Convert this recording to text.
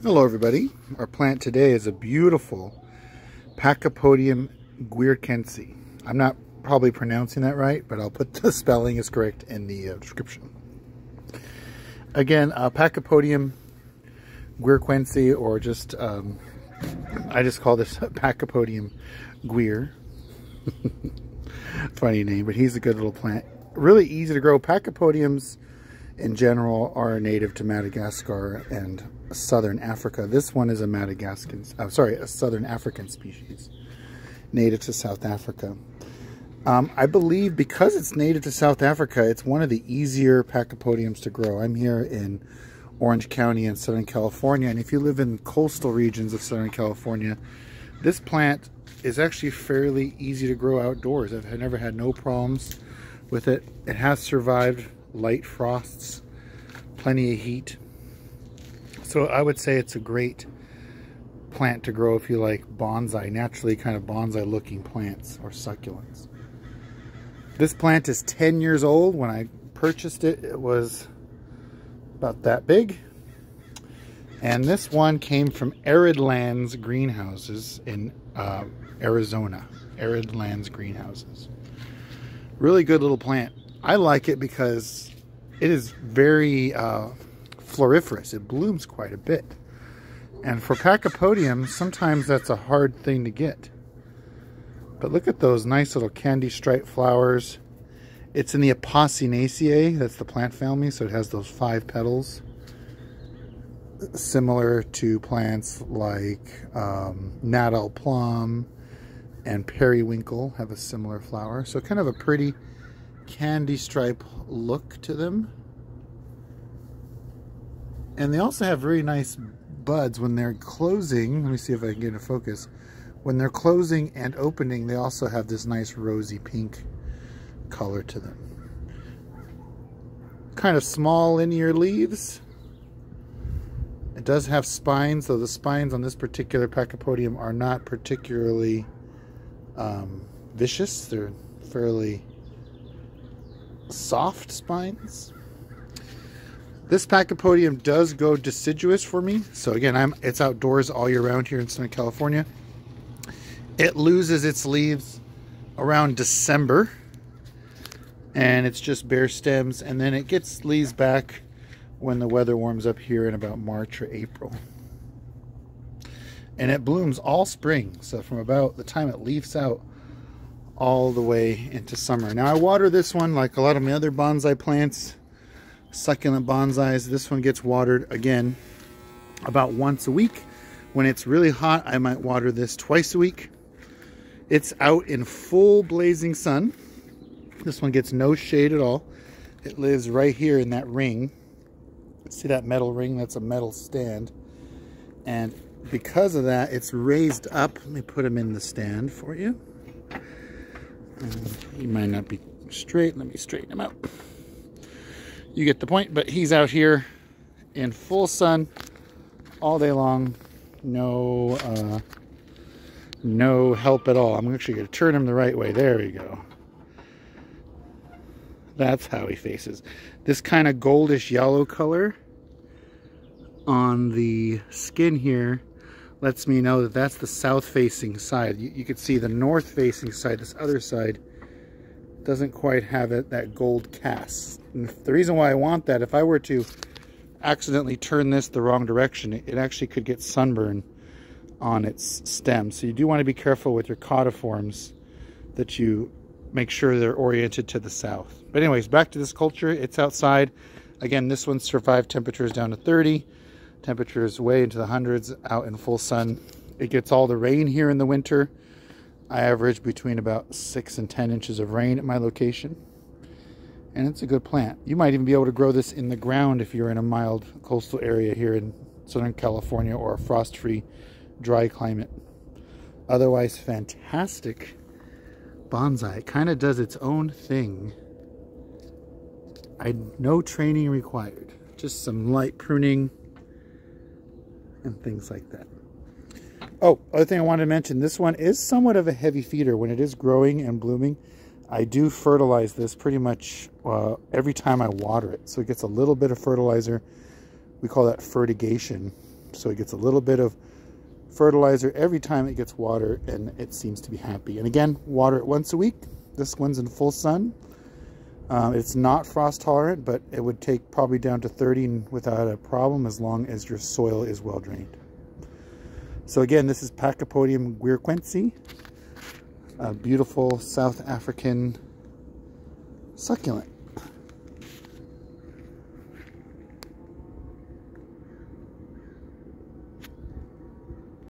Hello everybody. Our plant today is a beautiful Pachypodium griquense. I'm not probably pronouncing that right, but I'll put the spelling is correct in the description. Again, Pachypodium griquense, or just I just call this Pachypodium guir. Funny name, but he's a good little plant. Really easy to grow. Pachypodiums in general are native to Madagascar and southern Africa. This one is a a southern African species, native to South Africa. I believe because it's native to South Africa, it's one of the easier Pachypodiums to grow. I'm here in Orange County in Southern California, and if you live in coastal regions of Southern California, this plant is actually fairly easy to grow outdoors. I've never had no problems with it. It has survived light frosts, plenty of heat. So I would say it's a great plant to grow if you like bonsai, naturally kind of bonsai looking plants or succulents. This plant is 10 years old. When I purchased it, it was about that big. And this one came from Arid Lands Greenhouses in Arizona. Arid Lands Greenhouses. Really good little plant. I like it because it is very floriferous. It blooms quite a bit. And for Pachypodium, sometimes that's a hard thing to get. But look at those nice little candy striped flowers. It's in the Apocynaceae, that's the plant family, so it has those 5 petals. Similar to plants like Natal plum and periwinkle have a similar flower. So kind of a pretty candy stripe look to them. And they also have very nice buds when they're closing. Let me see if I can get into focus. When they're closing and opening, they also have this nice rosy pink color to them. Kind of small linear leaves. It does have spines, though the spines on this particular Pachypodium are not particularly vicious. They're fairly soft spines. This Pachypodium does go deciduous for me. So again, it's outdoors all year round here in Southern California. It loses its leaves around December, and it's just bare stems, and then it gets leaves back when the weather warms up here in about March or April. And it blooms all spring, so from about the time it leaves out all the way into summer. Now I water this one like a lot of my other bonsai plants, succulent bonsais. This one gets watered again about once a week. When it's really hot, I might water this twice a week. It's out in full blazing sun. This one gets no shade at all. It lives right here in that ring. See that metal ring? That's a metal stand. And because of that, it's raised up. Let me put him in the stand for you. He might not be straight. Let me straighten him out. You get the point, but he's out here in full sun all day long. No help at all. I'm actually going to turn him the right way. There we go. That's how he faces. This kind of goldish yellow color on the skin here lets me know that that's the south facing side. You can see the north facing side, this other side, doesn't quite have that gold cast. And the reason why I want that, if I were to accidentally turn this the wrong direction, it actually could get sunburn on its stem. So you do want to be careful with your caudiforms that you make sure they're oriented to the south. But anyways, back to this culture. It's outside. Again, this one survived temperatures down to 30. Temperatures way into the hundreds out in full sun. It gets all the rain here in the winter. I average between about 6 and 10 inches of rain at my location. And it's a good plant. You might even be able to grow this in the ground if you're in a mild coastal area here in Southern California or a frost-free dry climate. Otherwise, fantastic bonsai. It kind of does its own thing. No training required. Just some light pruning and things like that. Oh, other thing I wanted to mention, this one is somewhat of a heavy feeder. When it is growing and blooming, I do fertilize this pretty much every time I water it. So it gets a little bit of fertilizer. We call that fertigation So it gets a little bit of fertilizer every time it gets water, and it seems to be happy. And again, water it once a week. This one's in full sun. It's not frost tolerant, but it would take probably down to 30 without a problem, as long as your soil is well drained. So again, this is Pachypodium griquense, a beautiful South African succulent.